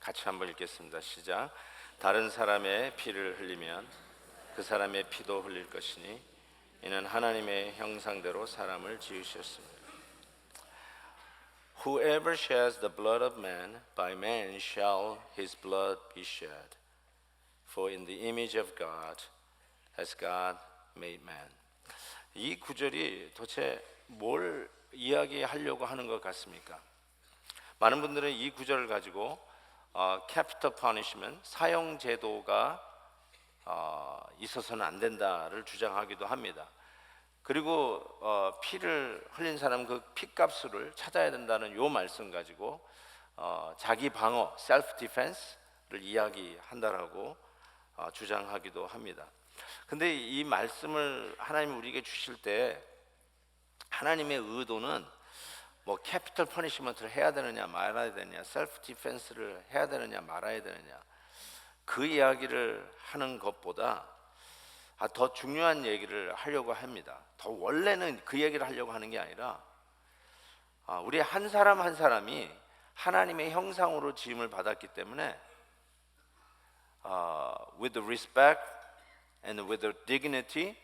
같이 한번 읽겠습니다. 시작. 다른 사람의 피를 흘리면 그 사람의 피도 흘릴 것이니 이는 하나님의 형상대로 사람을 지으셨습니다. Whoever sheds the blood of man, by man shall his blood be shed. For in the image of God has God made man. 이 구절이 도대체 뭘 이야기하려고 하는 것 같습니까? 많은 분들은 이 구절을 가지고 capital punishment, 사형 제도가 있어서는 안 된다를 주장하기도 합니다. 그리고 피를 흘린 사람 그 피값을 찾아야 된다는 요 말씀 가지고 자기 방어, self defense를 이야기한다라고 주장하기도 합니다. 근데 이 말씀을 하나님이 우리에게 주실 때 하나님의 의도는 뭐 캐피털 퍼니시먼트를 해야 되느냐 말아야 되느냐, 셀프 디펜스를 해야 되느냐 말아야 되느냐, 그 이야기를 하는 것보다 더 중요한 얘기를 하려고 합니다. 더 원래는 그 얘기를 하려고 하는 게 아니라 우리 한 사람 한 사람이 하나님의 형상으로 지음을 받았기 때문에 with the respect and with the dignity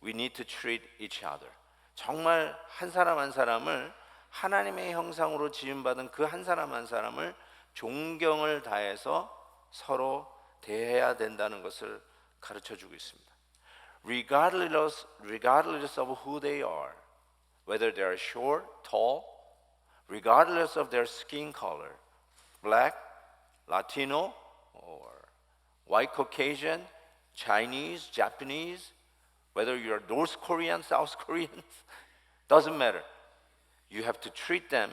we need to treat each other. 정말 한 사람 한 사람을 하나님의 형상으로 지음받은 그 한 사람 한 사람을 존경을 다해서 서로 대해야 된다는 것을 가르쳐주고 있습니다. Regardless of who they are, whether they are short, tall, regardless of their skin color, black, Latino, or white Caucasian, Chinese, Japanese, whether you are North Korean, South Korean, doesn't matter. You have to treat them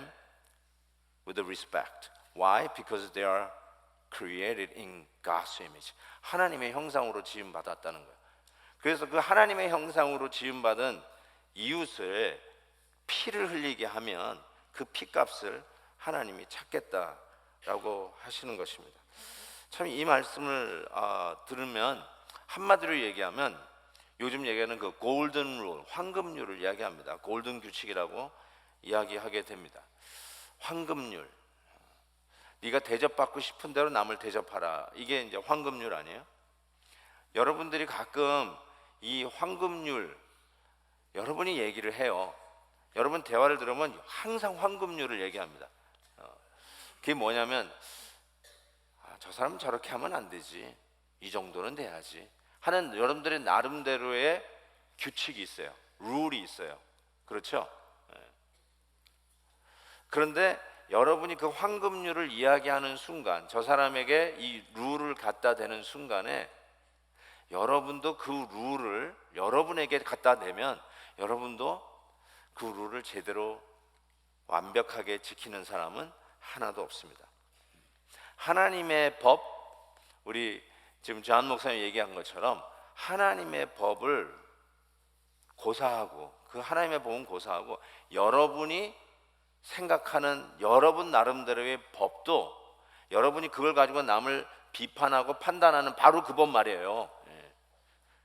with respect. Why? Because they are created in God's image. 하나님의 형상으로 지음 받았다는 거예요. 그래서 그 하나님의 형상으로 지음 받은 이웃을 피를 흘리게 하면 그 피값을 하나님이 찾겠다라고 하시는 것입니다. 참 이 말씀을 들으면 한마디로 얘기하면 요즘 얘기하는 그 골든 룰, 황금률을 이야기합니다. 골든 규칙이라고 이야기하게 됩니다. 황금률. 네가 대접받고 싶은 대로 남을 대접하라. 이게 이제 황금률 아니에요? 여러분들이 가끔 이 황금률 여러분이 얘기를 해요. 여러분 대화를 들으면 항상 황금률을 얘기합니다. 그게 뭐냐면 저 사람은 저렇게 하면 안 되지. 이 정도는 돼야지. 하는 여러분들의 나름대로의 규칙이 있어요. 룰이 있어요. 그렇죠? 그런데 여러분이 그 황금률을 이야기하는 순간, 저 사람에게 이 룰을 갖다 대는 순간에 여러분도 그 룰을 여러분에게 갖다 대면 여러분도 그 룰을 제대로 완벽하게 지키는 사람은 하나도 없습니다. 하나님의 법, 우리 지금 존 목사님 얘기한 것처럼 하나님의 법을 고사하고, 그 하나님의 법은 고사하고, 여러분이 생각하는 여러분 나름대로의 법도 여러분이 그걸 가지고 남을 비판하고 판단하는 바로 그 법 말이에요.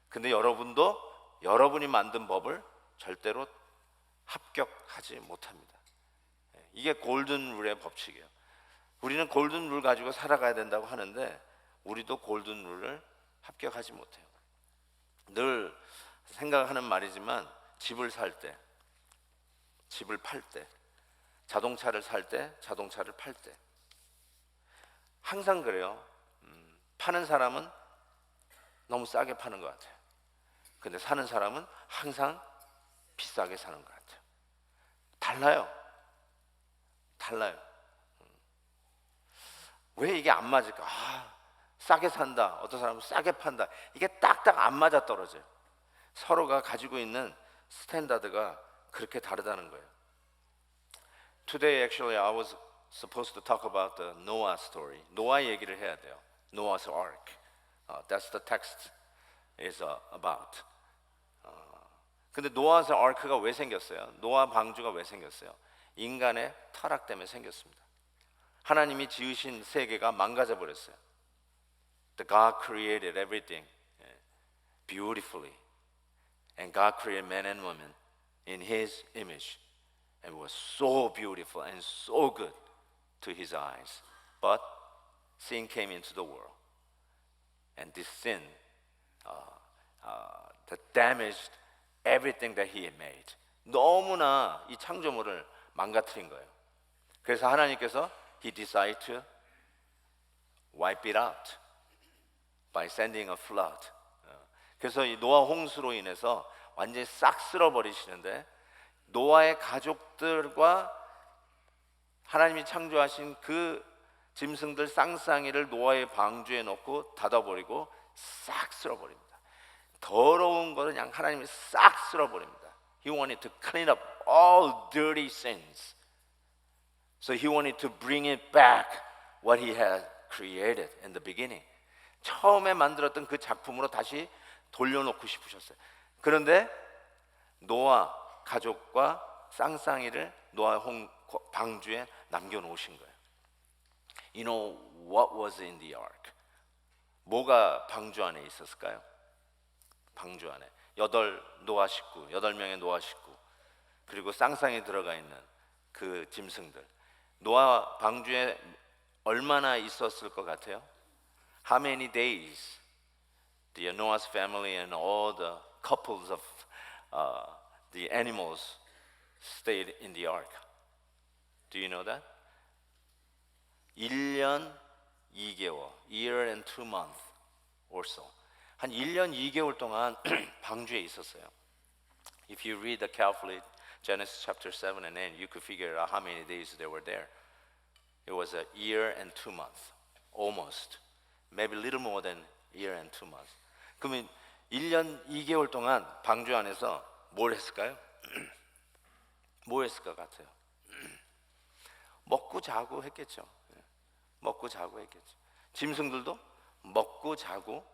근데 여러분도 여러분이 만든 법을 절대로 합격하지 못합니다. 이게 골든 룰의 법칙이에요. 우리는 골든 룰 가지고 살아가야 된다고 하는데 우리도 골든 룰을 합격하지 못해요. 늘 생각하는 말이지만 집을 살 때, 집을 팔 때, 자동차를 살 때, 자동차를 팔 때 항상 그래요. 파는 사람은 너무 싸게 파는 것 같아요. 근데 사는 사람은 항상 비싸게 사는 것 같아요. 달라요. 왜 이게 안 맞을까? 싸게 산다, 어떤 사람은 싸게 판다. 이게 딱딱 안 맞아 떨어져요. 서로가 가지고 있는 스탠다드가 그렇게 다르다는 거예요. Today actually I was supposed to talk about the Noah story. 노아 얘기를 해야 돼요. Noah's Ark. That's the text is about. 근데 노아's Ark가 왜 생겼어요? 노아 방주가 왜 생겼어요? 인간의 타락 때문에 생겼습니다. 하나님이 지으신 세계가 망가져 버렸어요. The God created everything beautifully, and God created man and woman in His image, and was so beautiful and so good to His eyes. But sin came into the world. And this sin that damaged everything that he had made. 너무나 이 창조물을 망가뜨린 거예요. 그래서 하나님께서 he decided to wipe it out by sending a flood. 그래서 이 노아 홍수로 인해서 완전히 싹 쓸어버리시는데 노아의 가족들과 하나님이 창조하신 그 짐승들 쌍쌍이를 노아의 방주에 넣고 닫아버리고 싹 쓸어버립니다. 더러운 것은 그냥 하나님이 싹 쓸어버립니다. He wanted to clean up all dirty sins. So he wanted to bring it back what he had created in the beginning. 처음에 만들었던 그 작품으로 다시 돌려놓고 싶으셨어요. 그런데 노아 가족과 쌍쌍이를 노아 방주에 남겨놓으신 거예요. You know what was in the ark? 뭐가 방주 안에 있었을까요? 방주 안에 8명의 노아 식구 그리고 쌍쌍이 들어가 있는 그 짐승들. 노아 방주에 얼마나 있었을 것 같아요? How many days the Noah's family and all the couples of the animals stayed in the ark? Do you know that? 1년 2개월, year and 2 months or so. 한 1년 2개월 동안 방주에 있었어요. If you read carefully Genesis chapter 7 and 8, you could figure out how many days they were there. It was a year and 2 months, almost. Maybe a little more than a year and 2 months. 그러면 1년 2개월 동안 방주 안에서 뭘 했을까요? 뭐 했을 것 같아요? 먹고 자고 했겠죠. 먹고 자고 했겠죠. 짐승들도 먹고 자고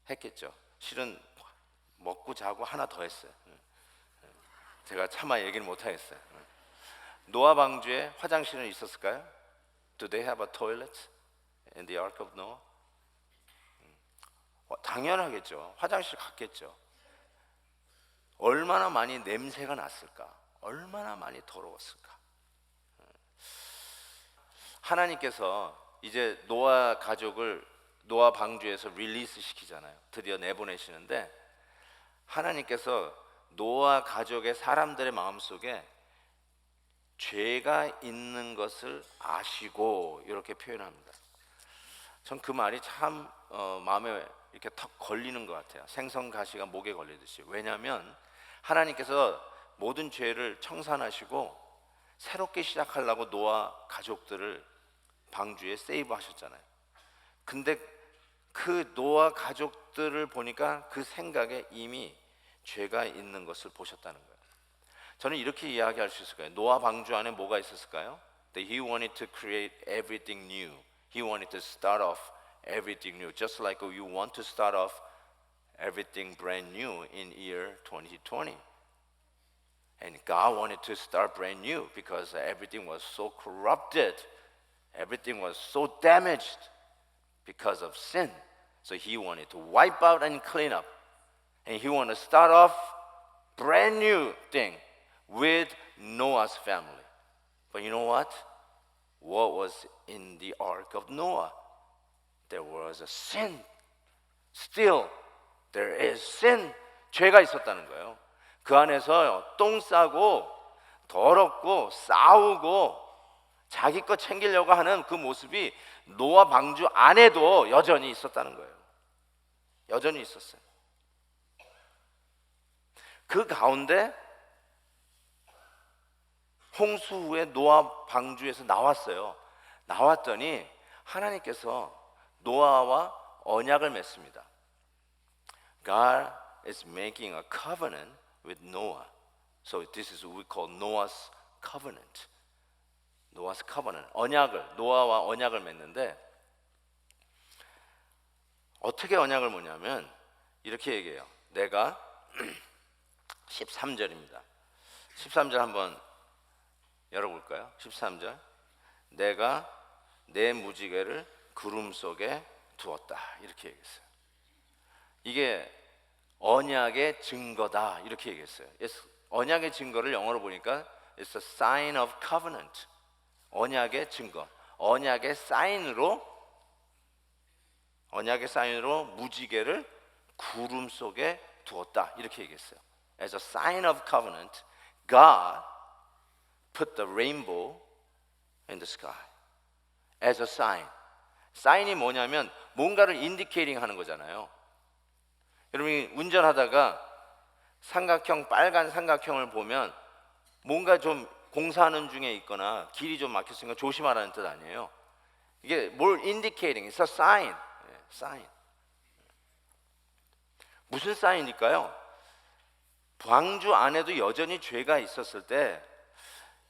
했겠죠. 실은 먹고 자고 하나 더 했어요. 제가 차마 얘기를 못 하겠어요. 노아 방주에 화장실은 있었을까요? Do they have a toilet in the ark of Noah? 당연하겠죠. 화장실 갔겠죠. 얼마나 많이 냄새가 났을까? 얼마나 많이 더러웠을까? 하나님께서 이제 노아 가족을 노아 방주에서 릴리스 시키잖아요. 드디어 내보내시는데 하나님께서 노아 가족의 사람들의 마음속에 죄가 있는 것을 아시고 이렇게 표현합니다. 전 그 말이 참 마음에 이렇게 턱 걸리는 것 같아요. 생선가시가 목에 걸리듯이. 왜냐하면 하나님께서 모든 죄를 청산하시고 새롭게 시작하려고 노아 가족들을 방주에 세이브하셨잖아요. 근데 그 노아 가족들을 보니까 그 생각에 이미 죄가 있는 것을 보셨다는 거예요. 저는 이렇게 이야기할 수 있을 거예요. 노아 방주 안에 뭐가 있었을까요? That he wanted to create everything new. He wanted to start off everything new. Just like you want to start off everything brand new in year 2020. And God wanted to start brand new because everything was so corrupted. Everything was so damaged because of sin. So he wanted to wipe out and clean up. And he wanted to start off brand new thing with Noah's family. But you know what? What was in the ark of Noah? There was a sin. Still, there is sin. 죄가 있었다는 거예요. 그 안에서 똥 싸고 더럽고 싸우고 자기 거 챙기려고 하는 그 모습이 노아 방주 안에도 여전히 있었다는 거예요. 여전히 있었어요. 그 가운데 홍수 후에 노아 방주에서 나왔어요. 나왔더니 하나님께서 노아와 언약을 맺습니다. God is making a covenant with Noah. So this is what we call Noah's covenant. Noah's covenant. 언약을 노아와 언약을 맺는데 어떻게 언약을 맺냐면 이렇게 얘기해요. 내가 13절입니다. 13절 한번 열어볼까요? 13절. 내가 내 무지개를 구름 속에 두었다. 이렇게 얘기했어요. 이게 언약의 증거다. 이렇게 얘기했어요. 언약의 증거를 영어로 보니까 It's a sign of covenant. 언약의 증거. 언약의 사인으로 언약의 사인으로 무지개를 구름 속에 두었다 이렇게 얘기했어요. As a sign of covenant, God put the rainbow in the sky. As a sign. 사인이 뭐냐면 뭔가를 인디케이팅 하는 거잖아요. 여러분이 운전하다가 삼각형, 빨간 삼각형을 보면 뭔가 좀 공사하는 중에 있거나 길이 좀 막혔으니까 조심하라는 뜻 아니에요. 이게 뭘 indicating, it's a sign. sign. 무슨 사인일까요? 방주 안에도 여전히 죄가 있었을 때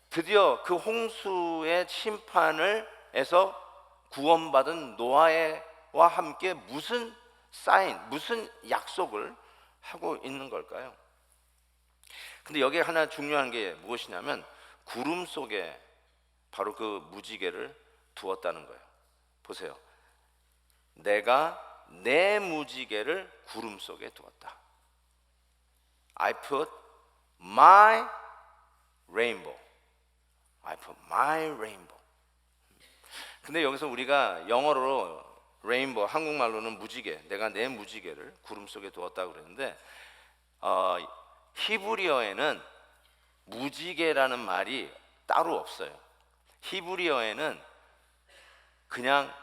드디어 그 홍수의 심판을 해서 구원받은 노아와 함께 무슨 사인, 무슨 약속을 하고 있는 걸까요? 근데 여기에 하나 중요한 게 무엇이냐면 구름 속에 바로 그 무지개를 두었다는 거예요. 보세요. 내가 내 무지개를 구름 속에 두었다. I put my rainbow. I put my rainbow. 근데 여기서 우리가 영어로 레인보우, 한국말로는 무지개, 내가 내 무지개를 구름 속에 두었다고 그랬는데 히브리어에는 무지개라는 말이 따로 없어요. 히브리어에는 그냥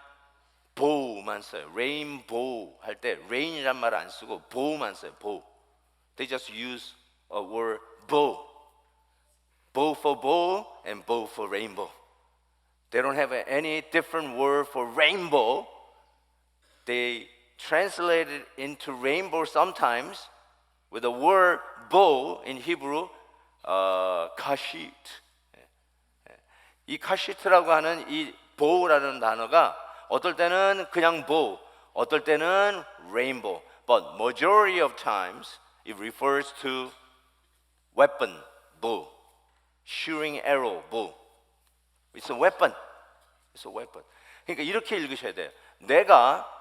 bow만 써요. 레인보우 할 때 rain이란 말을 안 쓰고 bow만 써요. bow. They just use a word bow. Bow for bow and bow for rainbow. They don't have any different word for rainbow. They translate it into rainbow sometimes with the word bow in Hebrew, kashit. 이 카시트라고 하는 이 bow라는 단어가 어떨 때는 그냥 bow, 어떨 때는 rainbow. But majority of times it refers to weapon, bow, shooting arrow, bow. It's a weapon. It's a weapon. 그러니까 이렇게 읽으셔야 돼요. 내가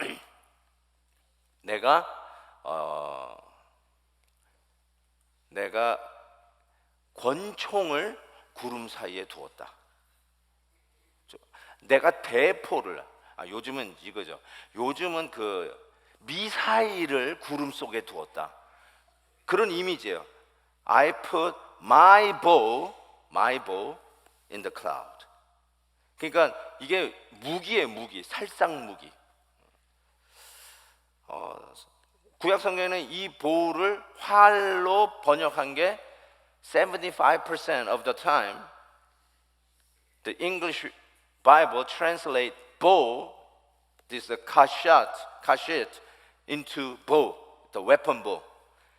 권총을 구름 사이에 두었다. 내가 대포를 요즘은 이거죠. 요즘은 그 미사일을 구름 속에 두었다. 그런 이미지예요. I put my bow in the cloud. 그러니까 이게 무기예요, 무기, 살상 무기. 구약 성경에는 이 보우를 활로 번역한 게 75% of the time the English Bible translate bow, this kashit into bow, the weapon bow.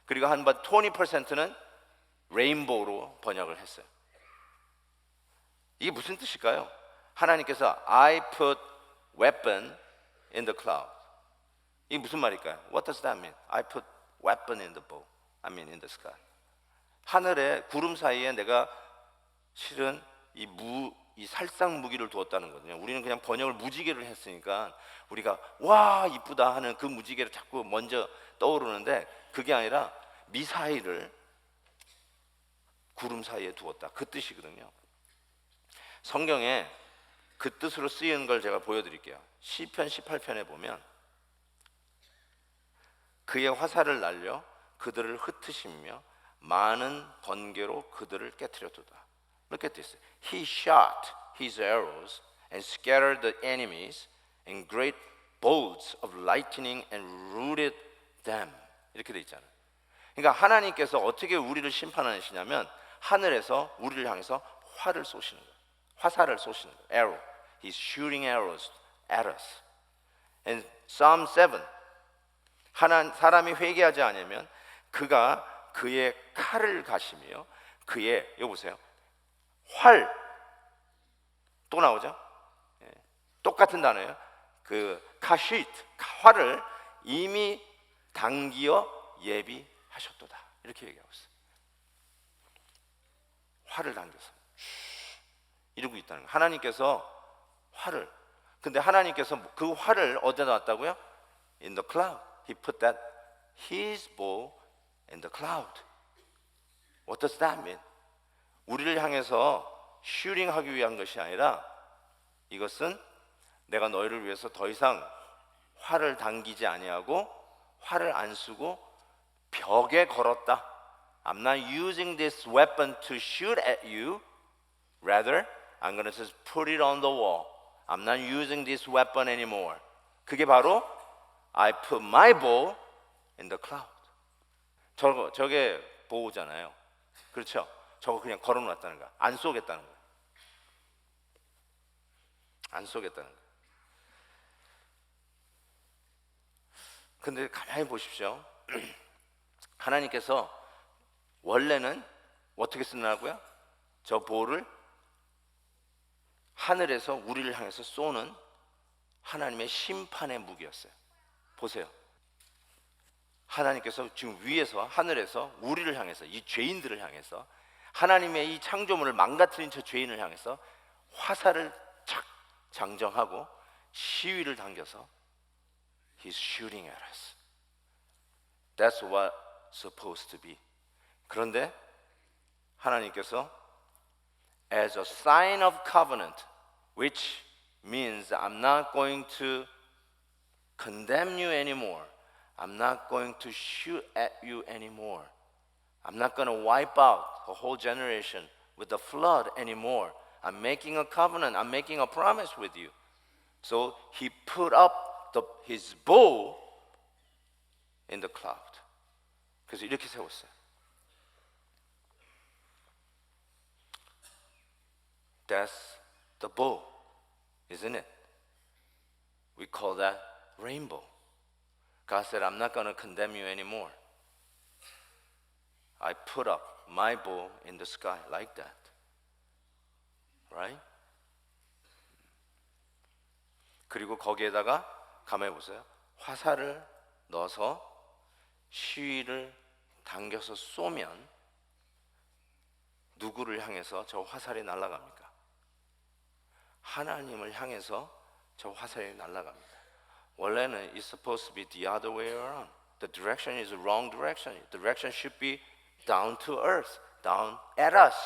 그리고 한 번 20%는 레인보우로 번역을 했어요. 이게 무슨 뜻일까요? 하나님께서 I put weapon in the cloud. 이게 무슨 말일까요? What does that mean? I put weapon in the bow. I mean in the sky. 하늘에 구름 사이에 내가 실은 이 살상 무기를 두었다는 거거든요. 우리는 그냥 번역을 무지개를 했으니까 우리가 와 이쁘다 하는 그 무지개를 자꾸 먼저 떠오르는데 그게 아니라 미사일을 구름 사이에 두었다. 그 뜻이거든요. 성경에 그 뜻으로 쓰이는 걸 제가 보여드릴게요. 시편 18편에 보면 그의 화살을 날려 그들을 흩으시며 많은 번개로 그들을 깨트려두다. Look at this. He shot his arrows and scattered the enemies in great bolts of lightning and routed them. 이렇게 돼 있잖아요. 그러니까 하나님께서 어떻게 우리를 심판하시냐면 하늘에서 우리를 향해서 활을 쏘시는 거예요. 화살을 쏘시는 거예요. Arrow. He's shooting arrows at us. And Psalm 7. 사람이 회개하지 않으면 그가 그의 칼을 가시며 그의 여기 보세요. 활 또 나오죠? 똑같은 단어예요. 그 카시트 활을 이미 당기어 예비하셨도다. 이렇게 얘기하고 있어요. 활을 당겨서 이러고 있다는 거예요. 하나님께서 활을 근데 하나님께서 그 활을 어디다 놨다고요? In the cloud. He put that his bow in the cloud. What does that mean? 우리를 향해서 슈팅하기 위한 것이 아니라 이것은 내가 너희를 위해서 더 이상 활을 당기지 아니하고 활을 안 쓰고 벽에 걸었다. I'm not using this weapon to shoot at you. Rather, I'm going to just put it on the wall. I'm not using this weapon anymore. 그게 바로 I put my bow in the cloud. 저게 보호잖아요. 그렇죠? 저거 그냥 걸어놨다는 거야. 안 쏘겠다는 거야. 안 쏘겠다는 거야. 근데 가만히 보십시오. 하나님께서 원래는 어떻게 쓰느라고요? 저 보호를 하늘에서 우리를 향해서 쏘는 하나님의 심판의 무기였어요. 보세요. 하나님께서 지금 위에서 하늘에서 우리를 향해서 이 죄인들을 향해서 하나님의 이 창조물을 망가뜨린 저 죄인을 향해서 화살을 착 장정하고 시위를 당겨서 He's shooting at us. That's what supposed to be. 그런데 하나님께서 as a sign of covenant, which means I'm not going to condemn you anymore. I'm not going to shoot at you anymore. I'm not going to wipe out a whole generation with the flood anymore. I'm making a covenant. I'm making a promise with you. So he put up his bow in the cloud. 그래서 이렇게 세웠어요. That's the bow, isn't it? We call that rainbow. God said, I'm not going to condemn you anymore. I put up my bow in the sky like that. Right? 그리고 거기에다가 가만히 보세요. 화살을 넣어서 시위를 당겨서 쏘면 누구를 향해서 저 화살이 날아갑니까? 하나님을 향해서 저 화살이 날아갑니다. 원래는 it's supposed to be the other way around. The direction is the wrong direction. The direction should be down to earth, down at us.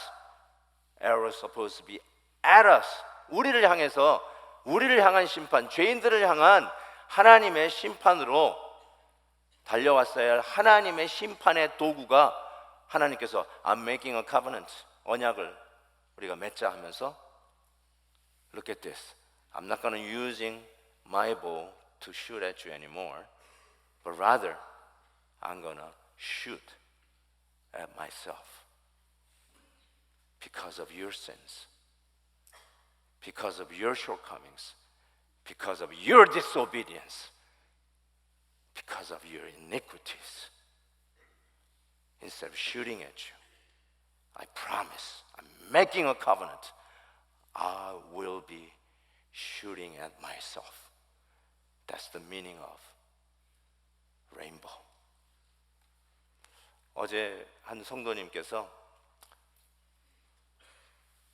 Arrow is supposed to be at us. 우리를 향해서, 우리를 향한 심판, 죄인들을 향한 하나님의 심판으로 달려왔어야 할 하나님의 심판의 도구가 하나님께서 I'm making a covenant, 언약을 우리가 맺자 하면서 Look at this. I'm not going to using my bow to shoot at you anymore, but rather I'm going to shoot at myself because of your sins, because of your shortcomings, because of your disobedience, because of your iniquities. Instead of shooting at you, I promise, I'm making a covenant. I will be shooting at myself. That's the meaning of rainbow. 어제 한 성도님께서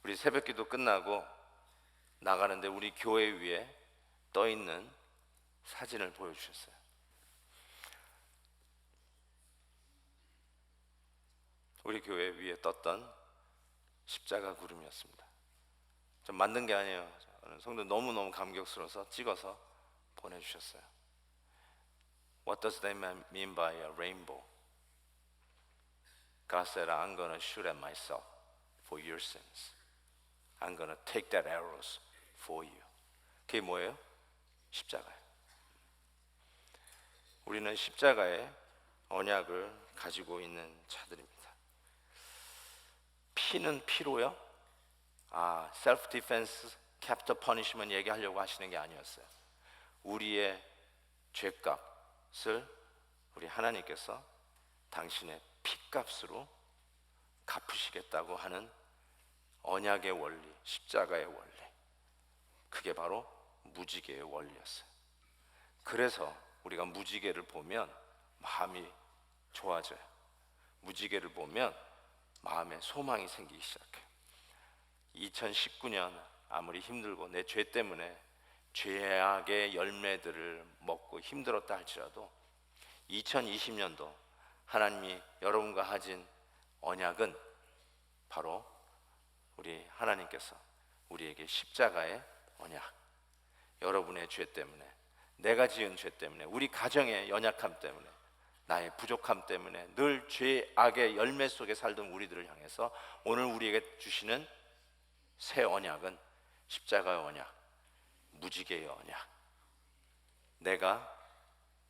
우리 새벽기도 끝나고 나가는데 우리 교회 위에 떠 있는 사진을 보여주셨어요. 우리 교회 위에 떴던 십자가 구름이었습니다. 좀 만든 게 아니에요. 성도 너무너무 감격스러워서 찍어서 보내주셨어요. What does that mean by a rainbow? God said, I'm going to shoot at myself for your sins. I'm going to take that arrows for you. 그게 뭐예요? 십자가예요. 우리는 십자가의 언약을 가지고 있는 자들입니다. 피는 피로요? self defense, capital punishment 얘기하려고 하시는 게 아니었어요. 우리의 죄값을 우리 하나님께서 당신의 피값으로 갚으시겠다고 하는 언약의 원리, 십자가의 원리. 그게 바로 무지개의 원리였어요. 그래서 우리가 무지개를 보면 마음이 좋아져요. 무지개를 보면 마음에 소망이 생기기 시작해요. 2019년 아무리 힘들고 내 죄 때문에 죄악의 열매들을 먹고 힘들었다 할지라도 2020년도 하나님이 여러분과 하신 언약은 바로 우리 하나님께서 우리에게 십자가의 언약, 여러분의 죄 때문에 내가 지은 죄 때문에, 우리 가정의 연약함 때문에, 나의 부족함 때문에 늘 죄악의 열매 속에 살던 우리들을 향해서 오늘 우리에게 주시는 새 언약은 십자가의 언약, 무지개의 언약. 내가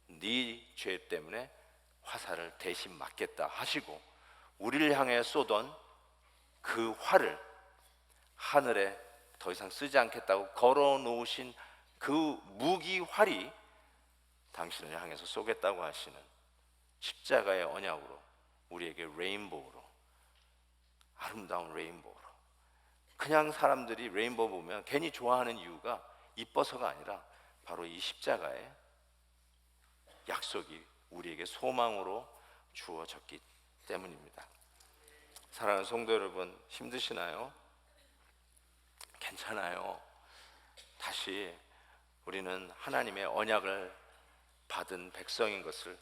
네 죄 때문에 화살을 대신 맞겠다 하시고 우리를 향해 쏘던 그 활을 하늘에 더 이상 쓰지 않겠다고 걸어 놓으신 그 무기 활이 당신을 향해서 쏘겠다고 하시는 십자가의 언약으로 우리에게 레인보우로, 아름다운 레인보우로. 그냥 사람들이 레인보우 보면 괜히 좋아하는 이유가 이뻐서가 아니라 바로 이 십자가의 약속이 우리에게 소망으로 주어졌기 때문입니다. 사랑하는 성도 여러분, 힘드시나요? 괜찮아요. 다시 우리는 하나님의 언약을 받은 백성인 것을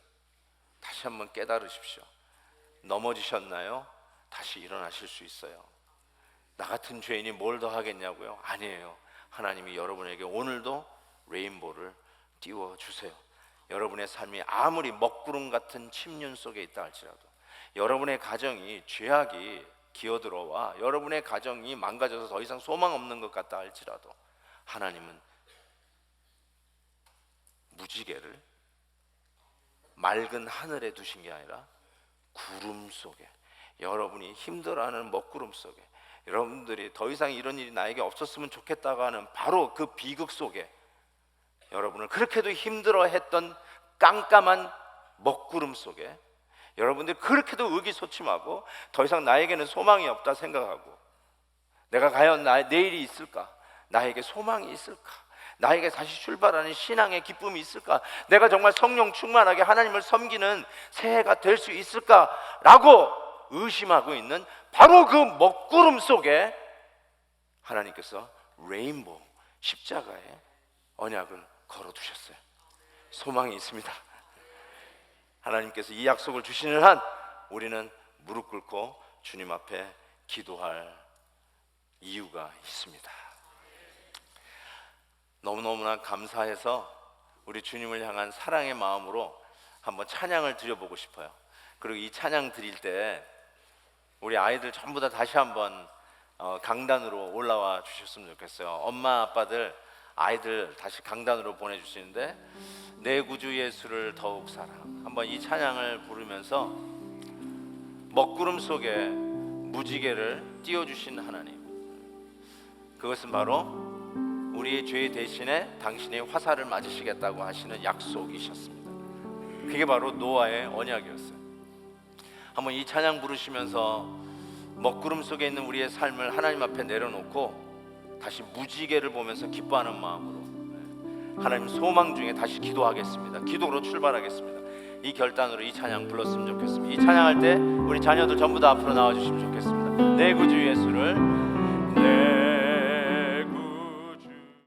다시 한번 깨달으십시오. 넘어지셨나요? 다시 일어나실 수 있어요. 나 같은 죄인이 뭘 더 하겠냐고요? 아니에요. 하나님이 여러분에게 오늘도 레인보우를 띄워주세요. 여러분의 삶이 아무리 먹구름 같은 침륜 속에 있다 할지라도, 여러분의 가정이 죄악이 기어들어와 여러분의 가정이 망가져서 더 이상 소망 없는 것 같다 할지라도, 하나님은 무지개를 맑은 하늘에 두신 게 아니라 구름 속에, 여러분이 힘들어하는 먹구름 속에, 여러분들이 더 이상 이런 일이 나에게 없었으면 좋겠다고 하는 바로 그 비극 속에, 여러분을 그렇게도 힘들어했던 깜깜한 먹구름 속에, 여러분들이 그렇게도 의기소침하고 더 이상 나에게는 소망이 없다 생각하고, 내가 과연 내일이 있을까? 나에게 소망이 있을까? 나에게 다시 출발하는 신앙의 기쁨이 있을까? 내가 정말 성령 충만하게 하나님을 섬기는 새해가 될 수 있을까? 라고 의심하고 있는 바로 그 먹구름 속에 하나님께서 레인보우, 십자가의 언약을 걸어두셨어요. 소망이 있습니다. 하나님께서 이 약속을 주시는 한 우리는 무릎 꿇고 주님 앞에 기도할 이유가 있습니다. 너무너무나 감사해서 우리 주님을 향한 사랑의 마음으로 한번 찬양을 드려보고 싶어요. 그리고 이 찬양 드릴 때 우리 아이들 전부 다 다시 한번 강단으로 올라와 주셨으면 좋겠어요. 엄마 아빠들 아이들 다시 강단으로 보내주시는데, 내 구주 예수를 더욱 사랑, 한번 이 찬양을 부르면서 먹구름 속에 무지개를 띄워주신 하나님, 그것은 바로 우리의 죄 대신에 당신의 화살을 맞으시겠다고 하시는 약속이셨습니다. 그게 바로 노아의 언약이었어요. 한번 이 찬양 부르시면서 먹구름 속에 있는 우리의 삶을 하나님 앞에 내려놓고 다시 무지개를 보면서 기뻐하는 마음으로 하나님 소망 중에 다시 기도하겠습니다. 기도로 출발하겠습니다. 이 결단으로 이 찬양 불렀으면 좋겠습니다. 이 찬양할 때 우리 자녀들 전부 다 앞으로 나와주시면 좋겠습니다. 내 구주 예수를 내